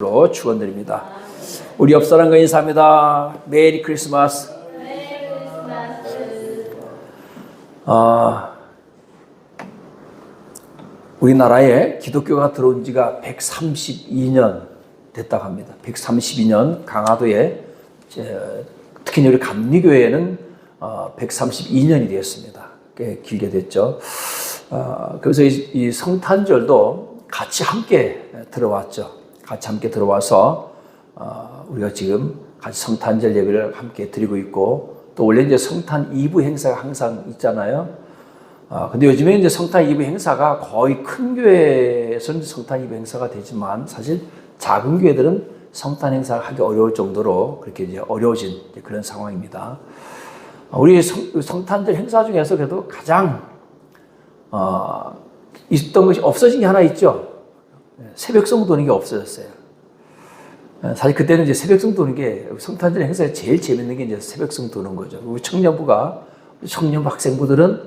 로 축원드립니다. 우리 옆 사람과 인사합니다. 메리 크리스마스. 우리나라에 기독교가 들어온 지가 132년 됐다고 합니다. 132년 강화도에 특히 우리 감리교회는 132년이 되었습니다. 꽤 길게 됐죠. 그래서 이 성탄절도 같이 함께 들어왔죠. 같이 함께 들어와서 우리가 지금 같이 성탄절 예배를 함께 드리고 있고, 또 원래 이제 성탄 2부 행사가 항상 있잖아요. 근데 요즘에 이제 성탄 2부 행사가 거의 큰 교회에서는 성탄 2부 행사가 되지만, 사실 작은 교회들은 성탄 행사를 하기 어려울 정도로 그렇게 이제 어려워진 그런 상황입니다. 우리 성탄절 행사 중에서 그래도 가장 있던 것이 없어진 게 하나 있죠. 새벽송 도는 게 없어졌어요. 사실 그때는 이제 새벽송 도는 게 성탄절 행사에 제일 재밌는 게 이제 새벽송 도는 거죠. 우리 청년부 학생부들은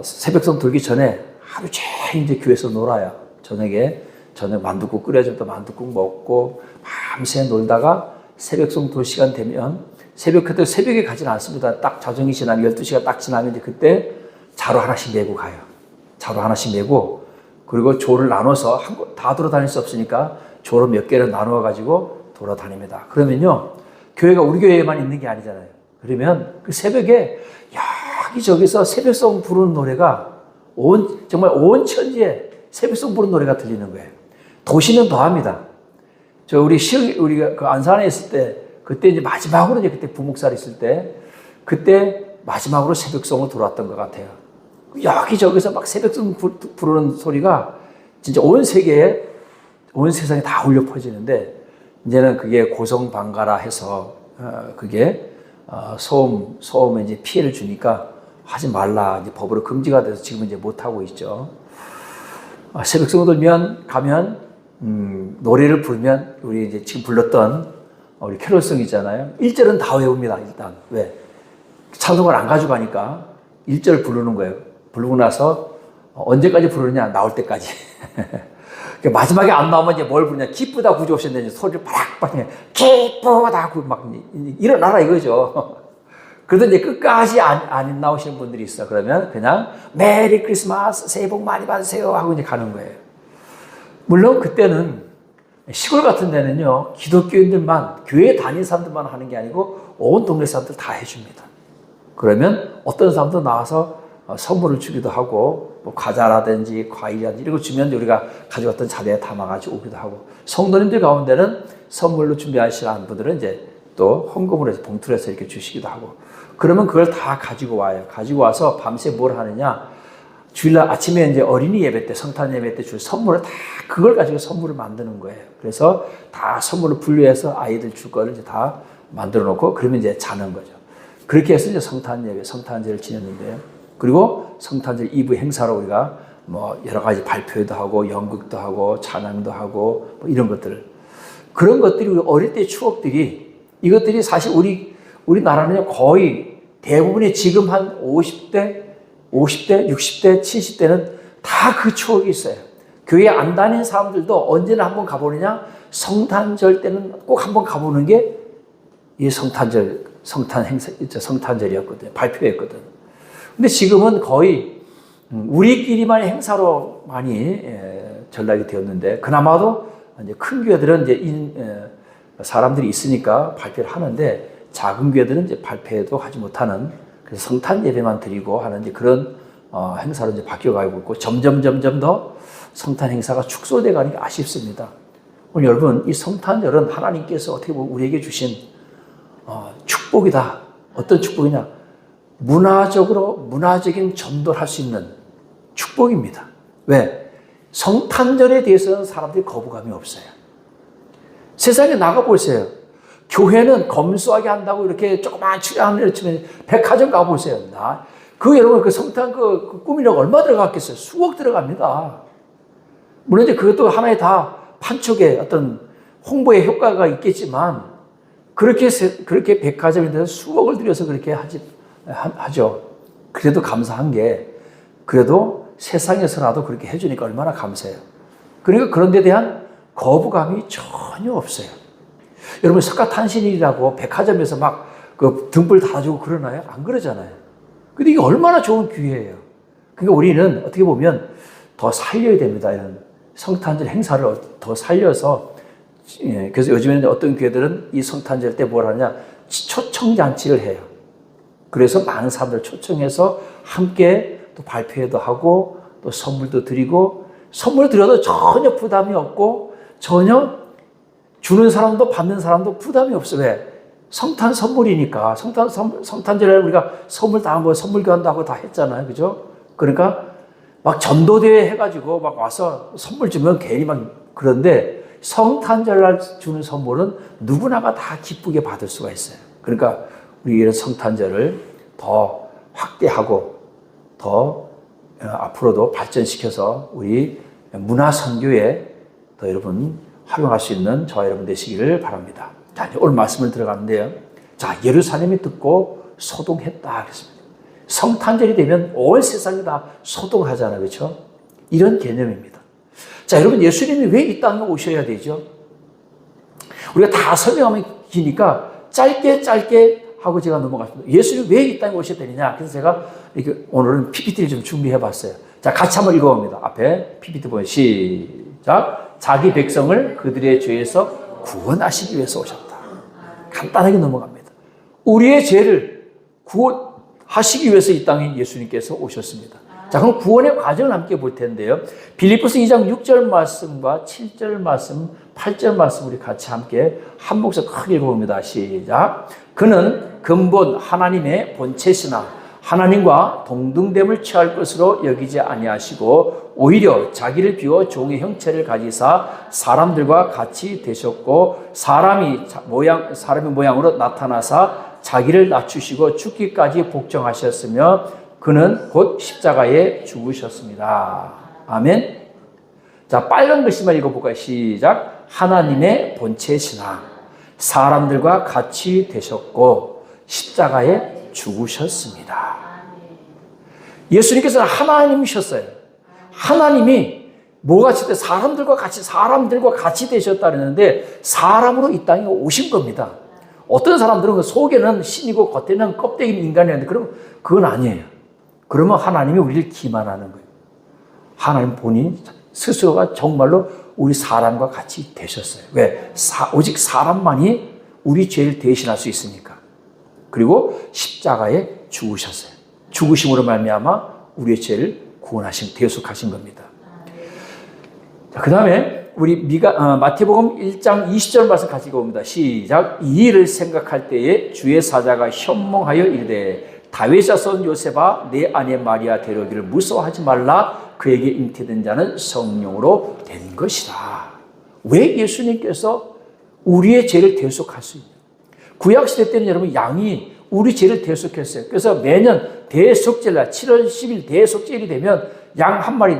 새벽송 돌기 전에 하루 종일 이제 교회에서 놀아요. 저녁 만둣국 끓여줬다 만둣국 먹고 밤새 놀다가 새벽송 돌 시간 되면 그때 새벽에 가지는 않습니다. 딱 자정이 지나면 12시가 딱 지나면 이제 그때 자루 하나씩 메고 가요. 자루 하나씩 메고, 그리고 조를 나눠서 다 돌아다닐 수 없으니까 조로 몇 개를 나누어 가지고 돌아다닙니다. 그러면요, 교회가 우리 교회에만 있는 게 아니잖아요. 그러면 그 새벽에 여기저기서 새벽송 부르는 노래가 정말 온 천지에 새벽송 부르는 노래가 들리는 거예요. 도시는 더합니다. 우리가 그 안산에 있을 때, 그때 이제 마지막으로 이제 그때 부목살 있을 때, 그때 마지막으로 새벽송을 들어왔던 것 같아요. 여기저기서 막 새벽송 부르는 소리가 진짜 온 세상에 다 울려 퍼지는데, 이제는 그게 고성방가라 해서 그게 소음에 이제 피해를 주니까 하지 말라, 이제 법으로 금지가 돼서 지금 이제 못 하고 있죠. 새벽송 가면 노래를 부르면 우리 이제 지금 불렀던 우리 캐롤송 있잖아요. 1절은 다 외웁니다. 일단 왜? 찬송을 안 가져가니까 1절 부르는 거예요. 부르고 나서 언제까지 부르느냐? 나올 때까지. 마지막에 안 나오면 이제 뭘 부르냐? 기쁘다 구주 오셨는데 소리를 바락바락 기쁘다 막 일어나라 이거죠. 그래도 이제 끝까지 안 나오시는 분들이 있어. 그러면 그냥 메리 크리스마스, 새해 복 많이 받으세요 하고 이제 가는 거예요. 물론 그때는 시골 같은 데는요, 기독교인들만, 교회 다니는 사람들만 하는 게 아니고 온 동네 사람들 다 해줍니다. 그러면 어떤 사람도 나와서 선물을 주기도 하고, 뭐 과자라든지 과일이라든지 이런 거 주면 우리가 가져갔던 자리에 담아가지고 오기도 하고, 성도님들 가운데는 선물로 준비하시는 분들은 이제 또 헌금으로 해서 봉투를 해서 이렇게 주시기도 하고, 그러면 그걸 다 가지고 와요. 가지고 와서 밤새 뭘 하느냐? 주일날 아침에 이제 어린이 예배 때, 성탄 예배 때 줄 선물을 다 그걸 가지고 선물을 만드는 거예요. 그래서 다 선물을 분류해서 아이들 줄 거를 이제 다 만들어 놓고, 그러면 이제 자는 거죠. 그렇게 해서 이제 성탄 예배, 성탄절을 지냈는데요. 그리고 성탄절 2부 행사로 우리가 뭐 여러 가지 발표도 하고, 연극도 하고, 찬양도 하고, 뭐 이런 것들. 그런 것들이 우리 어릴 때 추억들이, 이것들이 사실 우리나라는 거의 대부분이 지금 한 50대, 60대, 70대는 다 그 추억이 있어요. 교회 안 다니는 사람들도 언제나 한번 가보느냐? 성탄절 때는 꼭 한번 가보는 게 이 성탄절이었거든요. 발표였거든. 근데 지금은 거의 우리끼리만의 행사로 많이 전락이 되었는데, 그나마도 이제 큰 교회들은 이제 사람들이 있으니까 발표를 하는데, 작은 교회들은 이제 발표도 하지 못하는, 그래서 성탄 예배만 드리고 하는 이제 그런 행사로 이제 바뀌어가고 있고, 점점 더 성탄 행사가 축소돼 가는 게 아쉽습니다. 오늘 여러분, 이 성탄절은 하나님께서 어떻게 보면 우리에게 주신 축복이다. 어떤 축복이냐? 문화적인 전도를 할 수 있는 축복입니다. 왜? 성탄절에 대해서는 사람들이 거부감이 없어요. 세상에 나가보세요. 교회는 검소하게 한다고 이렇게 조그만 출연을 치면 백화점 가보세요. 여러분, 그 성탄 그 꾸미려고 얼마 들어갔겠어요? 수억 들어갑니다. 물론 이제 그것도 하나의 다 판촉의 어떤 홍보의 효과가 있겠지만, 그렇게 백화점에 대해서 수억을 들여서 그렇게 하죠. 그래도 감사한 게, 그래도 세상에서라도 그렇게 해주니까 얼마나 감사해요. 그러니까 그런 데 대한 거부감이 전혀 없어요. 여러분 석가탄신일이라고 백화점에서 막 그 등불 달아주고 그러나요? 안 그러잖아요. 근데 이게 얼마나 좋은 기회예요. 그러니까 우리는 어떻게 보면 더 살려야 됩니다. 이런 성탄절 행사를 더 살려서, 예, 그래서 요즘에는 어떤 교회들은 이 성탄절 때 뭘 하냐, 초청잔치를 해요. 그래서 많은 사람들 초청해서 함께 또 발표회도 하고 또 선물도 드리고, 선물 드려도 전혀 부담이 없고 전혀 주는 사람도 받는 사람도 부담이 없어요. 왜? 성탄 선물이니까. 성탄절에 우리가 선물 다 뭐 선물 교환도 하고 다 했잖아요. 그죠? 그러니까 막 전도대회 해가지고 막 와서 선물 주면 괜히 막 그런데 성탄절날 주는 선물은 누구나가 다 기쁘게 받을 수가 있어요. 그러니까 우리 이런 성탄절을 더 확대하고 더 앞으로도 발전시켜서 우리 문화 선교에 더 여러분 활용할 수 있는 저와 여러분 되시기를 바랍니다. 자, 이제 오늘 말씀을 들어가는데요. 자, 예루살렘이 듣고 소동했다 그랬습니다. 성탄절이 되면 온 세상이 다 소동하잖아요. 그렇죠? 이런 개념입니다. 자, 여러분 예수님이 왜 이 땅에 오셔야 되죠? 우리가 다 설명하면 기니까 짧게 하고 제가 넘어갔습니다. 예수님이 왜 이 땅에 오셔야 되느냐? 그래서 제가 이렇게 오늘은 PPT를 좀 준비해 봤어요. 자, 같이 한번 읽어봅니다. 앞에 PPT 보면 시작. 자기 백성을 그들의 죄에서 구원하시기 위해서 오셨다. 간단하게 넘어갑니다. 우리의 죄를 구원하시기 위해서 이 땅에 예수님께서 오셨습니다. 자, 그럼 구원의 과정을 함께 볼 텐데요. 빌립보서 2장 6절 말씀과 7절 말씀, 8절 말씀 우리 같이 함께 한 목소리 크게 읽어봅니다. 시작. 그는 근본 하나님의 본체시나 하나님과 동등됨을 취할 것으로 여기지 아니하시고 오히려 자기를 비워 종의 형체를 가지사 사람들과 같이 되셨고 사람의 모양으로 나타나사 자기를 낮추시고 죽기까지 복종하셨으며 그는 곧 십자가에 죽으셨습니다. 아멘. 자, 빨간 글씨만 읽어볼까요? 시작. 하나님의 본체시나 사람들과 같이 되셨고 십자가에 죽으셨습니다. 예수님께서는 하나님이셨어요. 하나님이 뭐같이 사람들과 같이 되셨다 그랬는데 사람으로 이 땅에 오신 겁니다. 어떤 사람들은 속에는 신이고 겉에는 껍데기는 인간이었는데 그건 아니에요. 그러면 하나님이 우리를 기만하는 거예요. 하나님 본인 스스로가 정말로 우리 사람과 같이 되셨어요. 왜? 오직 사람만이 우리 죄를 대신할 수 있으니까. 그리고 십자가에 죽으셨어요. 죽으심으로 말미암아 우리의 죄를 대속하신 겁니다. 그 다음에 우리 마태복음 1장 20절 말씀 같이 읽어봅니다. 시작. 이 일을 생각할 때에 주의 사자가 현몽하여 이르되 다윗 자손 요셉아 내 아내 마리아 데려오기를 무서워하지 말라. 그에게 잉태된 자는 성령으로 된 것이다. 왜 예수님께서 우리의 죄를 대속할 수 있냐? 구약시대 때는 여러분 양이 우리 죄를 대속했어요. 그래서 매년 대속절날 7월 10일 대속절이 되면 양 한 마리,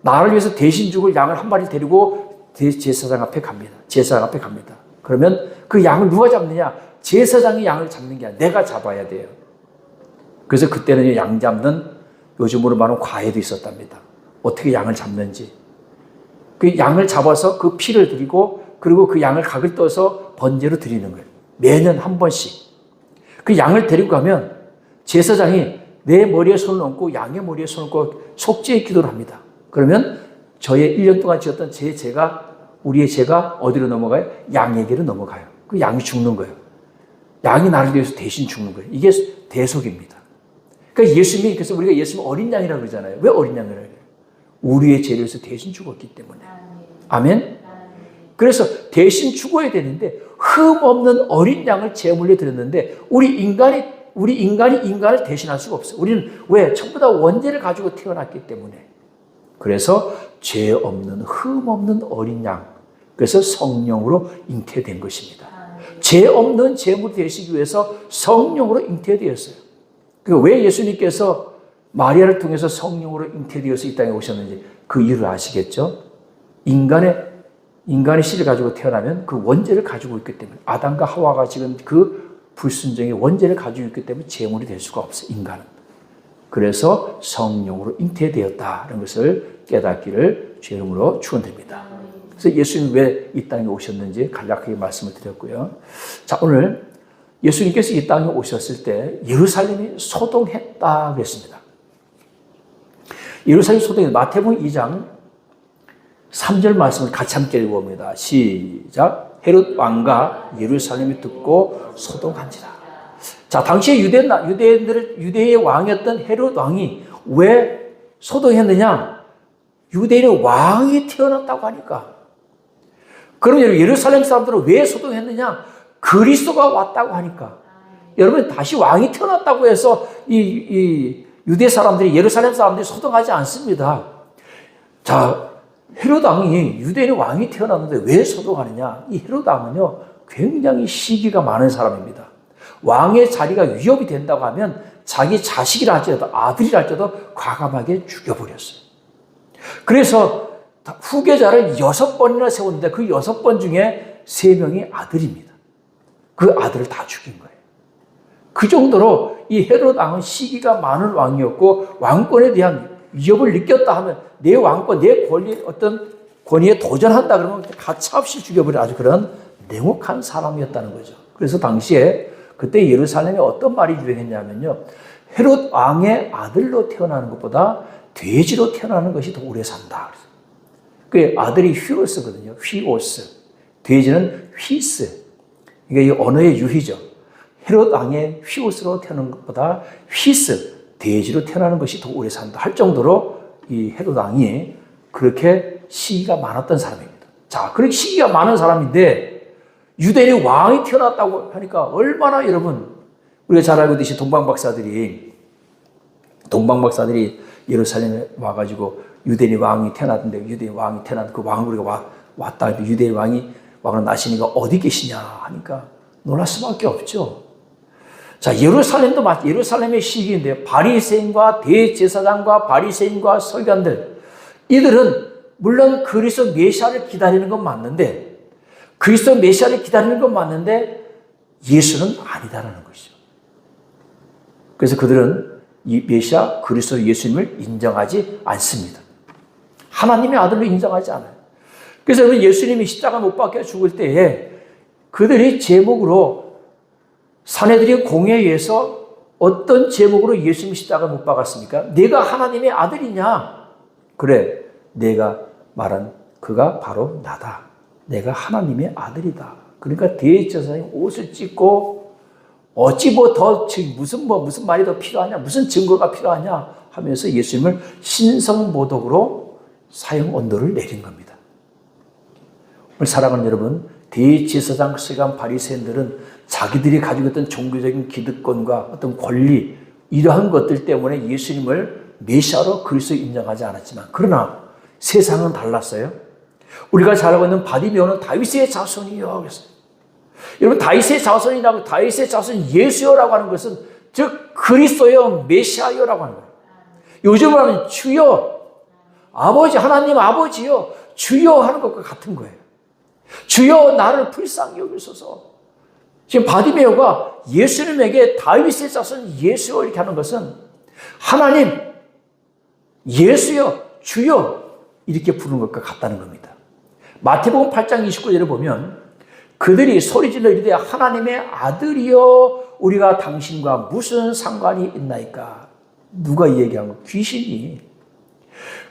나를 위해서 대신 죽을 양을 한 마리 데리고 제사장 앞에 갑니다. 제사장 앞에 갑니다. 그러면 그 양을 누가 잡느냐? 제사장이 양을 잡는 게 아니라 내가 잡아야 돼요. 그래서 그때는 양 잡는 요즘으로 말하면 과외도 있었답니다. 어떻게 양을 잡는지. 그 양을 잡아서 그 피를 드리고 그리고 그 양을 각을 떠서 번제로 드리는 거예요. 매년 한 번씩. 그 양을 데리고 가면 제사장이 내 머리에 손을 얹고 양의 머리에 손을 얹고 속죄의 기도를 합니다. 그러면 저의 1년 동안 지었던 우리의 죄가 어디로 넘어가요? 양에게로 넘어가요. 그 양이 죽는 거예요. 양이 나를 위해서 대신 죽는 거예요. 이게 대속입니다. 그러니까 그래서 우리가 예수님 어린 양이라고 그러잖아요. 왜 어린 양이라고 해요? 우리의 죄를 위해서 대신 죽었기 때문에. 아멘? 그래서 대신 죽어야 되는데 흠 없는 어린 양을 제물로 드렸는데 우리 인간이 인간을 대신할 수가 없어요. 우리는 왜? 전부 다 원죄를 가지고 태어났기 때문에. 그래서 죄 없는 흠 없는 어린 양. 그래서 성령으로 잉태된 것입니다. 죄 없는 제물이 되시기 위해서 성령으로 잉태되었어요. 그러니까 왜 예수님께서 마리아를 통해서 성령으로 잉태되어서 이 땅에 오셨는지 그 이유를 아시겠죠? 인간의 씨를 가지고 태어나면 그 원죄를 가지고 있기 때문에 아담과 하와가 지금 그 불순종의 원죄를 가지고 있기 때문에 제물이 될 수가 없어요. 인간은. 그래서 성령으로 잉태되었다는 것을 깨닫기를 주의 이름으로 축원드립니다. 그래서 예수님이 왜 이 땅에 오셨는지 간략하게 말씀을 드렸고요. 자, 오늘 예수님께서 이 땅에 오셨을 때 예루살렘이 소동했다 그랬습니다. 예루살렘 소동이 마태복음 2장 3절 말씀을 같이 함께 읽어봅니다. 시작. 헤롯 왕과 예루살렘이 듣고 소동한지라. 자, 당시에 유대의 왕이었던 헤롯 왕이 왜 소동했느냐? 유대인의 왕이 태어났다고 하니까. 그럼 예루살렘 사람들은 왜 소동했느냐? 그리스도가 왔다고 하니까. 여러분, 다시 왕이 태어났다고 해서 이 유대 사람들이, 예루살렘 사람들이 소동하지 않습니다. 자, 헤롯 왕이, 유대인의 왕이 태어났는데 왜 소동하느냐? 이 헤롯 왕은요, 굉장히 시기가 많은 사람입니다. 왕의 자리가 위협이 된다고 하면 자기 자식이라 할지라도, 아들이라 할지라도 과감하게 죽여버렸어요. 그래서 후계자를 6번이나 세웠는데 그 6번 중에 3명이 아들입니다. 그 아들을 다 죽인 거예요. 그 정도로 이 헤롯 왕은 시기가 많은 왕이었고, 왕권에 대한 위협을 느꼈다 하면 내 왕권, 내 권리, 어떤 권위에 도전한다 그러면 가차없이 죽여버리는 아주 그런 냉혹한 사람이었다는 거죠. 그래서 당시에 그때 예루살렘에 어떤 말이 유행했냐면요, 헤롯 왕의 아들로 태어나는 것보다 돼지로 태어나는 것이 더 오래 산다. 그 아들이 휘오스거든요. 휘오스. 돼지는 휘스. 이게 이 언어의 유희죠. 헤롯 왕의 휘오스로 태어나는 것보다 휘스, 돼지로 태어나는 것이 더 오래 산다 할 정도로 이 헤롯 왕이 그렇게 시기가 많았던 사람입니다. 자, 그렇게 시기가 많은 사람인데 유대인의 왕이 태어났다고 하니까 얼마나, 여러분, 우리가 잘 알고 있듯이 동방박사들이 예루살렘에 와가지고 유대인의 왕이 태어났는데, 유대인의 왕이 태어난 그 왕을 우리가 왔다. 유대인의 왕은 나시니가 어디 계시냐 하니까 놀랄 수밖에 없죠. 자, 예루살렘의 시기인데 바리새인과 대제사장과 바리새인과 서기관들, 이들은 물론 그리스도 메시아를 기다리는 건 맞는데, 예수는 아니다라는 것이죠. 그래서 그들은 이 메시아 그리스도 예수님을 인정하지 않습니다. 하나님의 아들로 인정하지 않아요. 그래서 여러분, 예수님이 십자가 못 박혀 죽을 때에 그들이 제목으로, 사내들이 공회에서 어떤 제목으로 예수님이 십자가 못 박았습니까? 내가 하나님의 아들이냐? 그래, 내가 말한 그가 바로 나다. 내가 하나님의 아들이다. 그러니까 대제사장이 옷을 찢고, 어찌 무슨 말이 더 필요하냐? 무슨 증거가 필요하냐? 하면서 예수님을 신성모독으로 사형 언도를 내린 겁니다. 오늘 사랑하는 여러분, 대제사장, 서기관, 바리새인들은 자기들이 가지고 있던 종교적인 기득권과 어떤 권리, 이러한 것들 때문에 예수님을 메시아로 그리스도 인정하지 않았지만, 그러나 세상은 달랐어요. 우리가 잘 알고 있는 바디메오는 다윗의 자손이요 그랬어요. 여러분, 다윗의 자손 예수여라고 하는 것은 즉 그리스도요, 메시아여라고 하는 거예요. 요즘으로 하면 주여, 아버지, 하나님 아버지요, 주여 하는 것과 같은 거예요. 주여, 나를 불쌍히 여기소서. 지금 바디메오가 예수님에게 다윗의 자손 예수여 이렇게 하는 것은 하나님, 예수여, 주여 이렇게 부르는 것과 같다는 겁니다. 마태복음 8장 29절에 보면 그들이 소리질러 이르되 하나님의 아들이여 우리가 당신과 무슨 상관이 있나이까. 누가 이 얘기한 거? 귀신이.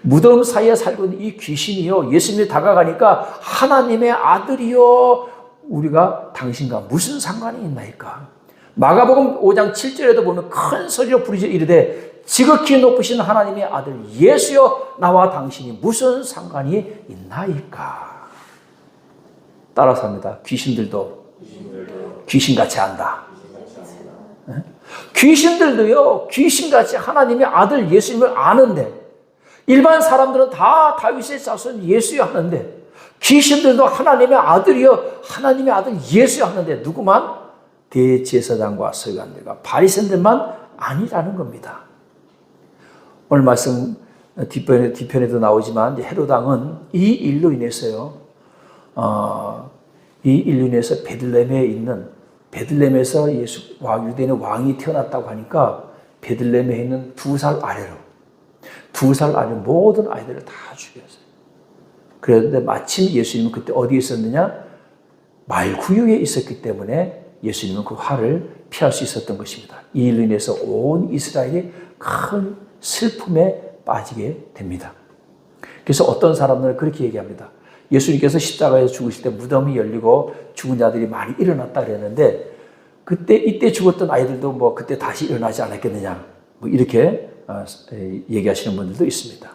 무덤 사이에 살고 있는 이 귀신이요, 예수님이 다가가니까 하나님의 아들이요 우리가 당신과 무슨 상관이 있나이까. 마가복음 5장 7절에도 보면 큰 소리로 부르짖어 이르되 지극히 높으신 하나님의 아들 예수여 나와 당신이 무슨 상관이 있나이까. 따라서 합니다. 귀신들도 귀신같이 안다. 귀신들도요, 귀신같이 하나님의 아들 예수님을 아는데, 일반 사람들은 다 다윗의 자손 예수여 하는데, 귀신들도 하나님의 아들이여, 하나님의 아들 예수여 하는데, 누구만? 대제사장과 서기관들과 바리새인들만 아니라는 겁니다. 오늘 말씀 뒤편에도 나오지만 헤롯 왕은 이 일로 인해서요, 베들레헴에서 유대인의 왕이 태어났다고 하니까 베들레헴에 있는 2살 아래로 모든 아이들을 다 죽였어요. 그런데 마침 예수님은 그때 어디에 있었느냐? 말구유에 있었기 때문에 예수님은 그 화를 피할 수 있었던 것입니다. 이 일로 인해서 온 이스라엘이 큰 슬픔에 빠지게 됩니다. 그래서 어떤 사람들은 그렇게 얘기합니다. 예수님께서 십자가에서 죽으실 때 무덤이 열리고 죽은 자들이 많이 일어났다 그랬는데 이때 죽었던 아이들도 뭐 그때 다시 일어나지 않았겠느냐 뭐 이렇게 얘기하시는 분들도 있습니다.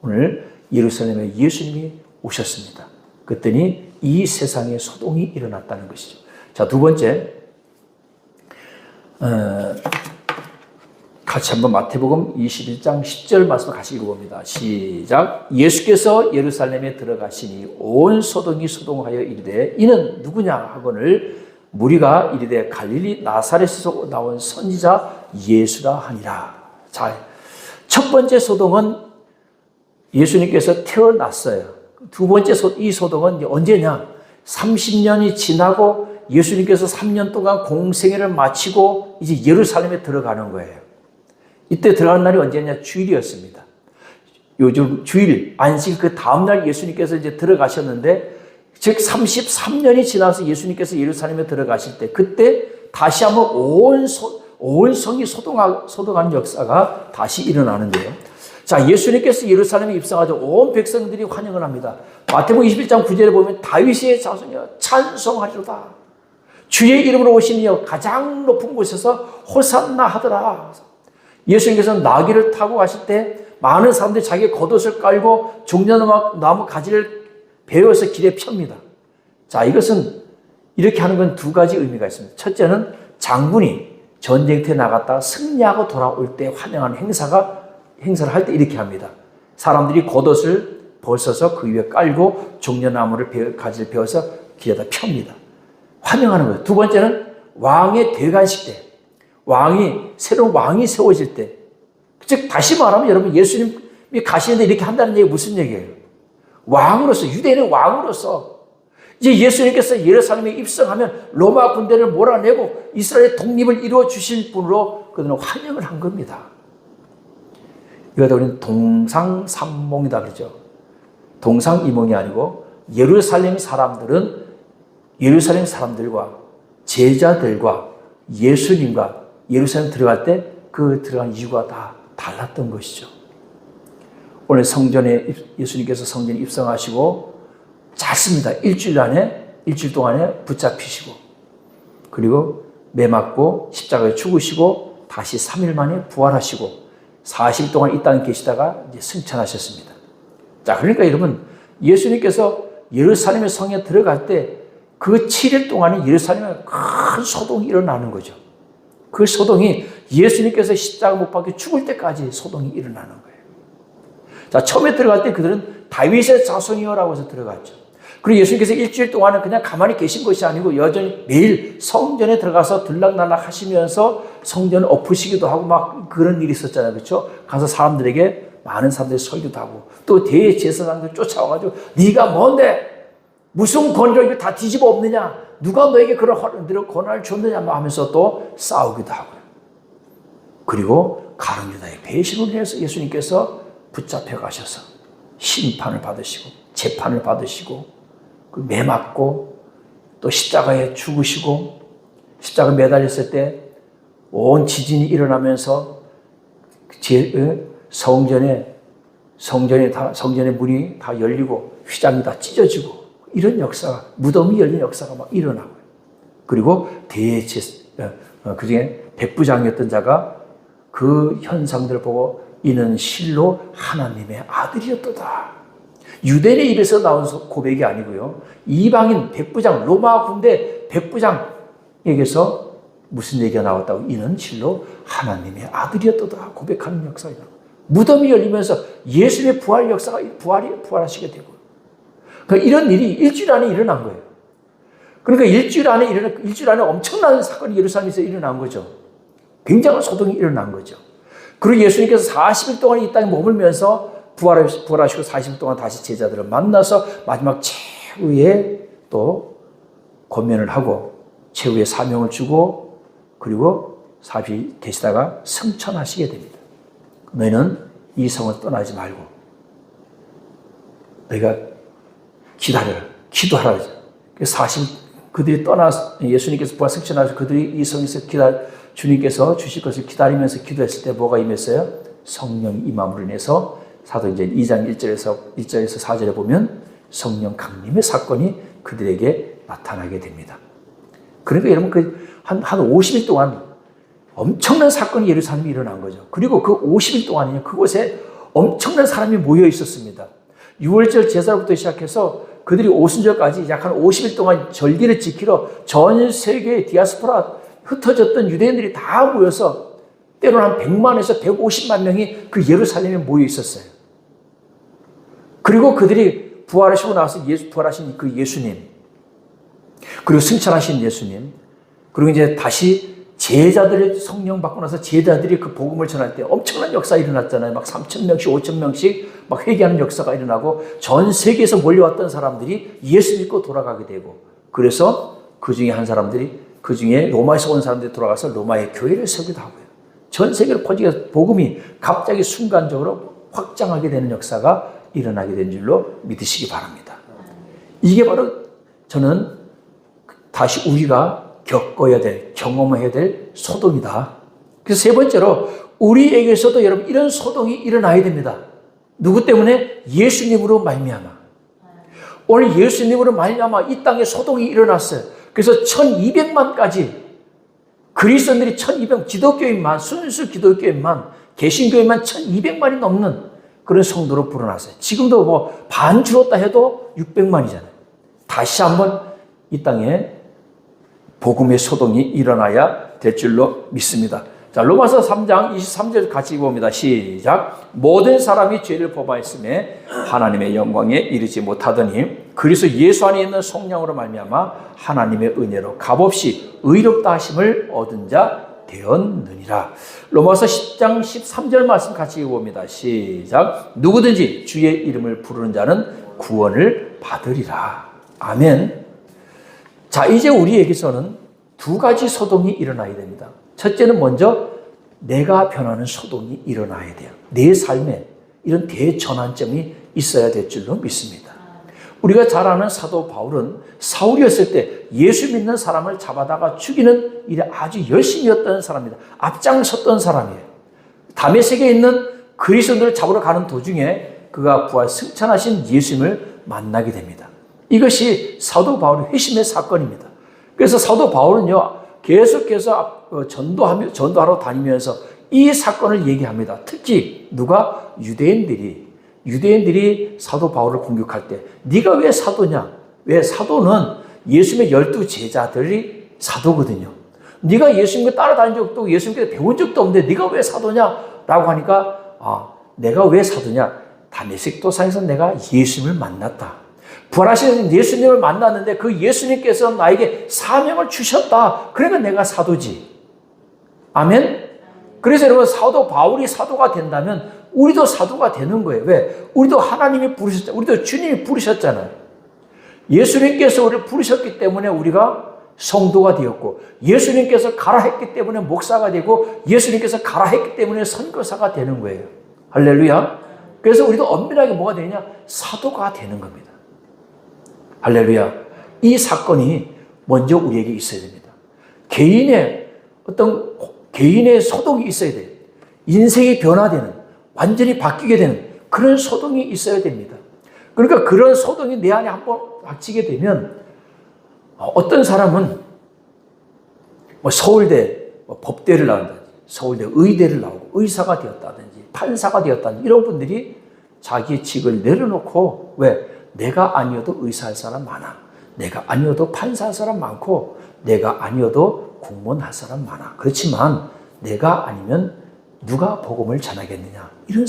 오늘 예루살렘에 예수님이 오셨습니다. 그랬더니 이 세상에 소동이 일어났다는 것이죠. 자, 두 번째, 같이 한번 마태복음 21장 10절 말씀 같이 읽어봅니다. 시작. 예수께서 예루살렘에 들어가시니 온 소동이 소동하여 이르되 이는 누구냐 하거늘 무리가 이르되 갈릴리 나사렛에서 나온 선지자 예수라 하니라. 자, 첫 번째 소동은 예수님께서 태어났어요. 두 번째 이 소동은 언제냐? 30년이 지나고 예수님께서 3년 동안 공생애를 마치고 이제 예루살렘에 들어가는 거예요. 이때 들어가는 날이 언제냐? 주일이었습니다. 요즘 주일, 안식 그 다음날 예수님께서 이제 들어가셨는데, 즉 33년이 지나서 예수님께서 예루살렘에 들어가실 때, 그때 다시 한번 온 성이 소동하는 역사가 다시 일어나는데요. 자, 예수님께서 예루살렘에 입성하자 온 백성들이 환영을 합니다. 마태복음 21장 9절에 보면 다윗의 자손이여 찬송하리로다. 주의 이름으로 오시니여 가장 높은 곳에서 호산나 하더라. 예수님께서 나귀를 타고 가실 때 많은 사람들이 자기의 겉옷을 깔고 종려나무 가지를 베어서 길에 펴니다. 자, 이것은 이렇게 하는 건 두 가지 의미가 있습니다. 첫째는 장군이 전쟁터에 나갔다가 승리하고 돌아올 때 환영하는 행사를 할 때 이렇게 합니다. 사람들이 겉옷을 벗어서 그 위에 깔고 종려나무를 가지를 베어서 길에다 펴니다. 환영하는 거예요. 두 번째는 왕의 대관식 때, 새로운 왕이 세워질 때, 즉 다시 말하면 여러분 예수님이 가시는데 이렇게 한다는 얘기가 무슨 얘기예요? 왕으로서, 유대인의 왕으로서 이제 예수님께서 예루살렘에 입성하면 로마 군대를 몰아내고 이스라엘의 독립을 이루어 주실 분으로 그들은 환영을 한 겁니다. 이거다 우리는 동상삼몽이다 그러죠. 동상이몽이 아니고 예루살렘 사람들과 제자들과 예수님과 예루살렘 들어갈 때 그 들어간 이유가 다 달랐던 것이죠. 오늘 예수님께서 성전에 입성하시고 짧습니다. 일주일 동안에 붙잡히시고 그리고 매 맞고 십자가에 죽으시고 다시 3일 만에 부활하시고 40일 동안 이 땅에 계시다가 이제 승천하셨습니다. 자, 그러니까 여러분 예수님께서 예루살렘의 성에 들어갈 때 그 7일 동안에 예루살렘에 큰 소동이 일어나는 거죠. 그 소동이 예수님께서 십자가 못 박혀 죽을 때까지 소동이 일어나는 거예요. 자, 처음에 들어갈 때 그들은 다윗의 자손이여라고 해서 들어갔죠. 그리고 예수님께서 일주일 동안은 그냥 가만히 계신 것이 아니고 여전히 매일 성전에 들어가서 들락날락 하시면서 성전을 엎으시기도 하고 막 그런 일이 있었잖아요. 그렇죠? 가서 많은 사람들이 설교도 하고 또 대제사장들 쫓아와가지고 네가 뭔데? 무슨 권리로 이거 다 뒤집어 엎느냐? 누가 너에게 그런 권한을 줬느냐? 하면서 또 싸우기도 하고요. 그리고 가룟 유다의 배신을 위해서 예수님께서 붙잡혀 가셔서 심판을 받으시고 재판을 받으시고 매 맞고 또 십자가에 죽으시고 십자가 매달렸을 때 온 지진이 일어나면서 성전의 문이 다 열리고 휘장이 다 찢어지고 이런 역사가 무덤이 열린 역사가 막 일어나고요. 그리고 그중에 백부장이었던 자가 그 현상들을 보고 이는 실로 하나님의 아들이었도다. 유대인의 입에서 나온 고백이 아니고요. 이방인 백부장, 로마 군대 백부장에게서 무슨 얘기가 나왔다고? 이는 실로 하나님의 아들이었도다 고백하는 역사가 있다. 무덤이 열리면서 예수님의 부활하시게 되고. 그러니까 이런 일이 일주일 안에 일어난 거예요. 그러니까 일주일 안에 엄청난 사건이 예루살렘에서 일어난 거죠. 굉장한 소동이 일어난 거죠. 그리고 예수님께서 40일 동안 이 땅에 머물면서 부활하시고 40일 동안 다시 제자들을 만나서 마지막 최후의 또 권면을 하고 최후의 사명을 주고 그리고 40일 계시다가 승천하시게 됩니다. 너희는 이 성을 떠나지 말고 너희가 기다려라. 기도하라. 그들이 예수님께서 부활승천하셔서 그들이 이 성에서 주님께서 주실 것을 기다리면서 기도했을 때 뭐가 임했어요? 성령 임함으로 인해서 사도행전 2장 1절에서 4절에 보면 성령 강림의 사건이 그들에게 나타나게 됩니다. 그러니까 여러분 한 50일 동안 엄청난 사건이 예루살렘에 일어난 거죠. 그리고 그 50일 동안은요, 그곳에 엄청난 사람이 모여 있었습니다. 6월절 제사로부터 시작해서 그들이 오순절까지 약 한 50일 동안 절기를 지키러 전 세계의 디아스포라 흩어졌던 유대인들이 다 모여서 때로는 한 100만에서 150만 명이 그 예루살렘에 모여 있었어요. 그리고 그들이 부활하시고 나서 부활하신 그 예수님, 그리고 승천하신 예수님, 그리고 이제 다시 제자들의 성령 받고 나서 제자들이 그 복음을 전할 때 엄청난 역사가 일어났잖아요. 막 3,000명씩, 5,000명씩 막 회개하는 역사가 일어나고 전 세계에서 몰려왔던 사람들이 예수 믿고 돌아가게 되고, 그래서 그 중에 그 중에 로마에서 온 사람들이 돌아가서 로마의 교회를 세우기도 하고요. 전 세계로 퍼지게 복음이 갑자기 순간적으로 확장하게 되는 역사가 일어나게 된 줄로 믿으시기 바랍니다. 이게 바로 저는 다시 우리가 겪어야 될, 경험해야 될 소동이다. 그래서 세 번째로 우리에게서도 여러분 이런 소동이 일어나야 됩니다. 누구 때문에? 예수님으로 말미암아. 오늘 예수님으로 말미암아 이 땅에 소동이 일어났어요. 그래서 1200만까지 그리스도인들이 1200, 기독교인만, 순수 기독교인만, 개신교인만 1200만이 넘는 그런 성도로 불어났어요. 지금도 뭐 반 줄었다 해도 600만이잖아요. 다시 한번 이 땅에 복음의 소동이 일어나야 될 줄로 믿습니다. 자, 로마서 3장 23절 같이 봅니다. 시작. 모든 사람이 죄를 범하였음에 하나님의 영광에 이르지 못하더니 그리스도 예수 안에 있는 성령으로 말미암아 하나님의 은혜로 값없이 의롭다 하심을 얻은 자 되었느니라. 로마서 10장 13절 말씀 같이 봅니다. 시작. 누구든지 주의 이름을 부르는 자는 구원을 받으리라. 아멘. 자, 이제 우리에게서는 두 가지 소동이 일어나야 됩니다. 첫째는 먼저 내가 변하는 소동이 일어나야 돼요. 내 삶에 이런 대전환점이 있어야 될 줄로 믿습니다. 우리가 잘 아는 사도 바울은 사울이었을 때 예수 믿는 사람을 잡아다가 죽이는 일에 아주 열심히였던 사람입니다. 앞장섰던 사람이에요. 다메섹에 있는 그리스도인들을 잡으러 가는 도중에 그가 부활 승천하신 예수님을 만나게 됩니다. 이것이 사도 바울의 회심의 사건입니다. 그래서 사도 바울은요, 계속해서 전도하러 다니면서 이 사건을 얘기합니다. 특히 누가? 유대인들이 사도 바울을 공격할 때 네가 왜 사도냐? 왜? 사도는 예수님의 12 제자들이 사도거든요. 네가 예수님께 따라다닌 적도 없고 예수님께 배운 적도 없는데 네가 왜 사도냐? 라고 하니까 내가 왜 사도냐? 다메섹 도상에서 내가 예수님을 만났다. 부활하신 예수님을 만났는데 그 예수님께서 나에게 사명을 주셨다. 그러니까 내가 사도지. 아멘? 그래서 여러분 사도 바울이 사도가 된다면 우리도 사도가 되는 거예요. 왜? 우리도 하나님이 부르셨잖아요. 우리도 주님이 부르셨잖아요. 예수님께서 우리를 부르셨기 때문에 우리가 성도가 되었고, 예수님께서 가라 했기 때문에 목사가 되고, 예수님께서 가라 했기 때문에 선교사가 되는 거예요. 할렐루야. 그래서 우리도 엄밀하게 뭐가 되느냐? 사도가 되는 겁니다. 할렐루야. 이 사건이 먼저 우리에게 있어야 됩니다. 개인의 소동이 있어야 돼요. 인생이 변화되는, 완전히 바뀌게 되는 그런 소동이 있어야 됩니다. 그러니까 그런 소동이 내 안에 한번 닥치게 되면 어떤 사람은 서울대 법대를 나온다든지, 서울대 의대를 나오고 의사가 되었다든지, 판사가 되었다든지 이런 분들이 자기의 직을 내려놓고, 왜? 내가 아니어도 의사할 사람 많아. 내가 아니어도 판사할 사람 많고, 내가 아니어도 공무원 할 사람 많아. 그렇지만 내가 아니면 누가 복음을 전하겠느냐. 이런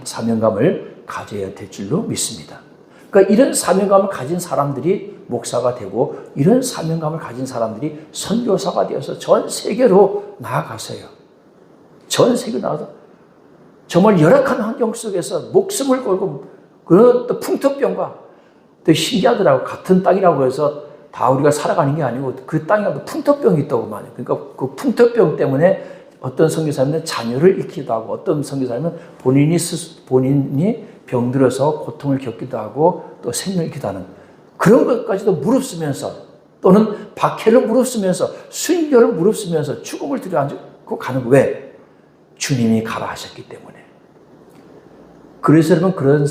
사명감을 가져야 될 줄로 믿습니다. 그러니까 이런 사명감을 가진 사람들이 목사가 되고, 이런 사명감을 가진 사람들이 선교사가 되어서 전 세계로 나아가서요. 전 세계로 나가서 정말 열악한 환경 속에서 목숨을 걸고, 그런 또 풍토병과 또 신기하더라고. 같은 땅이라고 해서 다 우리가 살아가는 게 아니고 그 땅에 풍토병이 있다고 말이에요. 그러니까 그 풍토병 때문에 어떤 선교사님은 자녀를 잃기도 하고, 어떤 선교사님은 본인이 병들어서 고통을 겪기도 하고, 또 생명을 잃기도 하는 그런 것까지도 무릅쓰면서 또는 박해를 무릅쓰면서 순교를 무릅쓰면서 죽음을 두려워하고 가는 왜? 주님이 가라 하셨기 때문에. 그래서 여러분 그런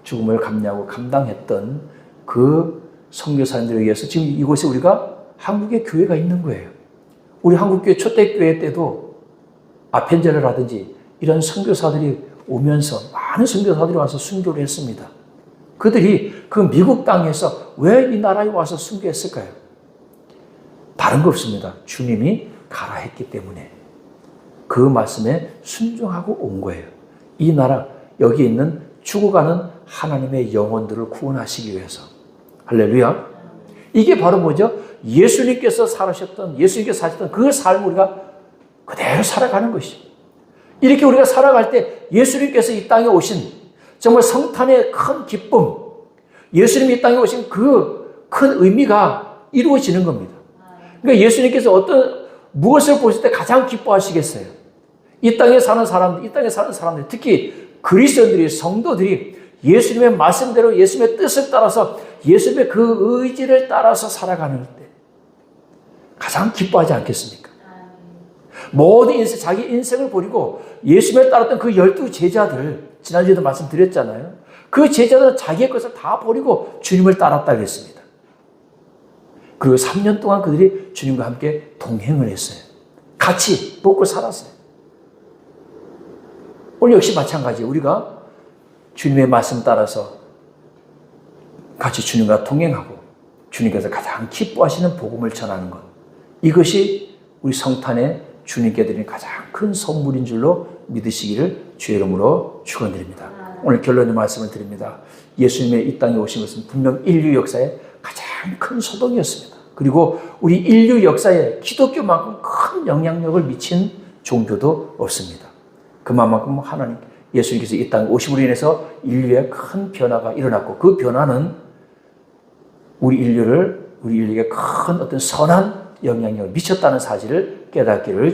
죽음을 감내하고 감당했던 그 선교사님들에 의해서 지금 이곳에 우리가 한국의 교회가 있는 거예요. 우리 한국교회 초대교회 때도 아펜젤러라든지 이런 선교사들이 오면서 많은 선교사들이 와서 순교를 했습니다. 그들이 그 미국 땅에서 왜 이 나라에 와서 순교했을까요? 다른 거 없습니다. 주님이 가라 했기 때문에 그 말씀에 순종하고 온 거예요. 이 나라 여기 있는 죽어가는 하나님의 영혼들을 구원하시기 위해서. 할렐루야. 이게 바로 뭐죠? 예수님께서 사셨던 그 삶을 우리가 그대로 살아가는 것이죠. 이렇게 우리가 살아갈 때 예수님께서 이 땅에 오신 정말 성탄의 큰 기쁨, 예수님이 이 땅에 오신 그 큰 의미가 이루어지는 겁니다. 그러니까 예수님께서 무엇을 보실 때 가장 기뻐하시겠어요? 이 땅에 사는 사람들, 특히 그리스도인들이, 성도들이 예수님의 말씀대로 예수님의 뜻을 따라서 예수님의 그 의지를 따라서 살아가는 때 가장 기뻐하지 않겠습니까? 모든 인생, 자기 인생을 버리고 예수님을 따랐던 그 12 제자들, 지난주에도 말씀드렸잖아요. 그 제자들은 자기의 것을 다 버리고 주님을 따랐다고 했습니다. 그리고 3년 동안 그들이 주님과 함께 동행을 했어요. 같이 먹고 살았어요. 오늘 역시 마찬가지. 우리가 주님의 말씀 따라서 같이 주님과 동행하고 주님께서 가장 기뻐하시는 복음을 전하는 것. 이것이 우리 성탄에 주님께 드리는 가장 큰 선물인 줄로 믿으시기를 주의 이름으로 축원드립니다. 오늘 결론의 말씀을 드립니다. 예수님의 이 땅에 오신 것은 분명 인류 역사의 가장 큰 소동이었습니다. 그리고 우리 인류 역사에 기독교만큼 큰 영향력을 미친 종교도 없습니다. 그만큼 하나님 예수님께서 이 땅에 오심으로 인해서 인류에 큰 변화가 일어났고 그 변화는 우리 인류에게 큰 어떤 선한 영향력을 미쳤다는 사실을 깨닫기를